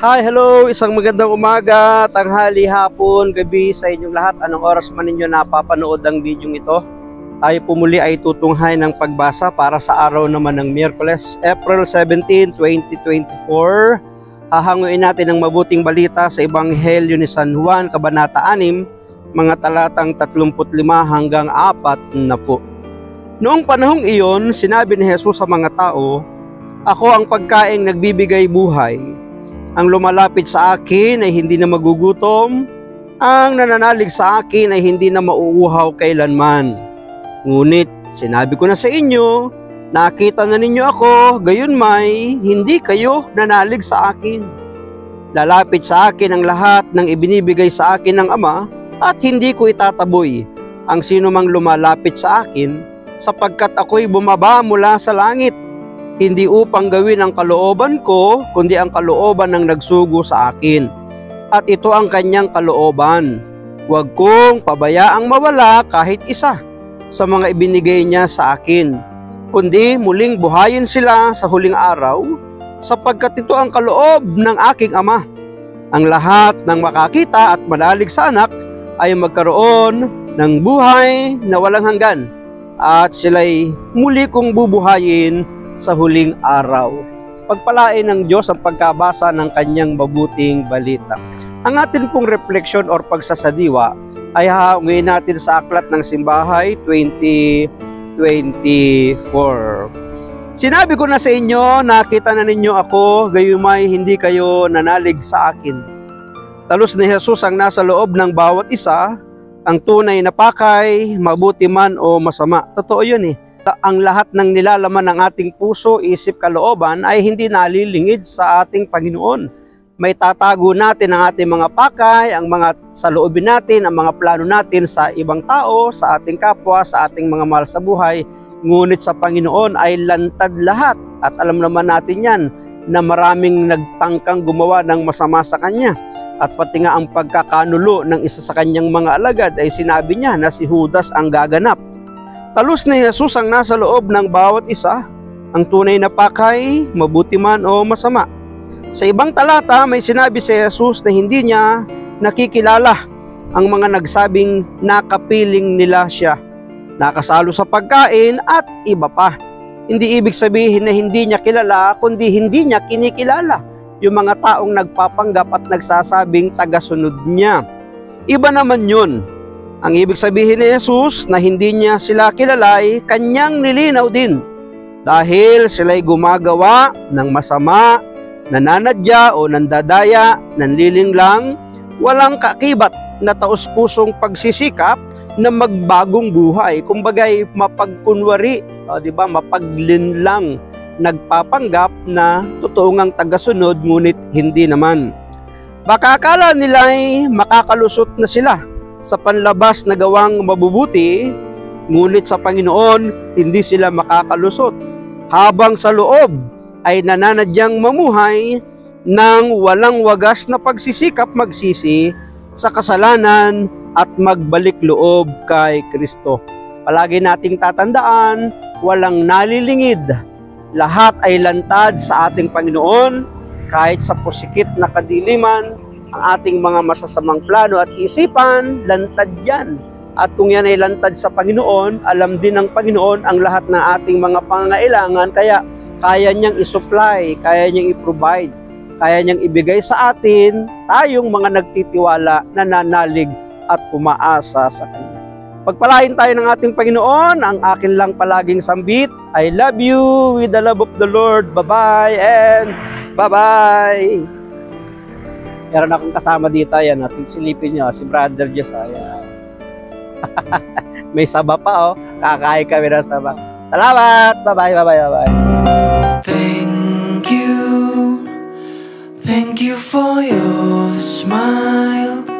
Hi, hello! Isang magandang umaga, tanghali, hapon, gabi sa inyong lahat. Anong oras man ninyo napapanood ang video ito? Tayo po muli ay tutunghay ng pagbasa para sa araw naman ng Miyerkules, April 17, 2024. Hahanguin natin ang mabuting balita sa Ebanghelyo ni San Juan, Kabanata 6, mga talatang 35 hanggang 40. Noong panahong iyon, sinabi ni Jesus sa mga tao, "Ako ang pagkaing nagbibigay buhay. Ang lumalapit sa akin ay hindi na magugutom, ang nananalig sa akin ay hindi na mauuhaw kailanman. Ngunit sinabi ko na sa inyo, nakita na ninyo ako, gayon may hindi kayo nanalig sa akin. Lalapit sa akin ang lahat ng ibinibigay sa akin ng Ama at hindi ko itataboy ang sino mang lumalapit sa akin, sapagkat ako'y bumaba mula sa langit. Hindi upang gawin ang kalooban ko, kundi ang kalooban ng nagsugo sa akin. At ito ang kanyang kalooban. Huwag kong pabayaang mawala kahit isa sa mga ibinigay niya sa akin, kundi muling buhayin sila sa huling araw, sapagkat ito ang kaloob ng aking Ama. Ang lahat ng makakita at manalig sa anak ay magkaroon ng buhay na walang hanggan, at sila'y muli kong bubuhayin sa huling araw." Pagpalain ng Diyos ang pagkabasa ng kanyang mabuting balita. Ang atin pong refleksyon or pagsasadiwa ay hahangin natin sa Aklat ng Simbahay 2024. Sinabi ko na sa inyo, nakita na ninyo ako, gayumay hindi kayo nanalig sa akin. Talos ni Jesus ang nasa loob ng bawat isa, ang tunay na pakay, mabuti man o masama. Totoo yun eh. Ang lahat ng nilalaman ng ating puso, isip, kalooban ay hindi nalilingid sa ating Panginoon. May tatago natin ang ating mga pakay, ang mga saloobin natin, ang mga plano natin sa ibang tao, sa ating kapwa, sa ating mga mahal sa buhay. Ngunit sa Panginoon ay lantad lahat. At alam naman natin yan, na maraming nagtangkang gumawa ng masama sa Kanya. At pati nga ang pagkakanulo ng isa sa Kanyang mga alagad ay sinabi niya na si Judas ang gaganap. Talos ni Jesus ang nasa loob ng bawat isa, ang tunay na pakay, mabuti man o masama. Sa ibang talata, may sinabi si Jesus na hindi niya nakikilala ang mga nagsabing nakapiling nila siya, nakasalo sa pagkain at iba pa. Hindi ibig sabihin na hindi niya kilala, kundi hindi niya kinikilala yung mga taong nagpapanggap at nagsasabing tagasunod niya. Iba naman yun. Ang ibig sabihin ni Jesus na hindi niya sila kilala ay kanyang nilinaw din. Dahil sila'y gumagawa ng masama, nananadya o nandadaya, nanlilinglang, walang kakibat na taus-pusong pagsisikap na magbagong buhay. Kumbaga'y mapagkunwari, mapaglinlang, nagpapanggap na totoong ang tagasunod, ngunit hindi naman. Baka akala nila'y makakalusot na sila sa panlabas na gawang mabubuti, ngunit sa Panginoon hindi sila makakalusot, habang sa loob ay nananadyang mamuhay ng walang wagas na pagsisikap magsisi sa kasalanan at magbalik loob kay Kristo. Palagi nating tatandaan, walang nalilingid. Lahat ay lantad sa ating Panginoon, kahit sa pusikit na kadiliman, ang ating mga masasamang plano at isipan, lantad yan. At kung yan ay lantad sa Panginoon, alam din ng Panginoon ang lahat ng ating mga pangangailangan, kaya kaya niyang isupply, kaya niyang i-provide, kaya niyang ibigay sa atin, tayong mga nagtitiwala, nananalig at umaasa sa Kanya. Pagpalain tayo ng ating Panginoon. Ang akin lang palaging sambit, I love you with the love of the Lord. Bye-bye and bye-bye. Meron akong kasama dito, yan, natin silipin nyo, si Brother Jess, ayan. May saba pa, oh. Kakain kami ng saba. Salamat! Bye-bye, bye-bye, bye-bye. Thank you for your smile.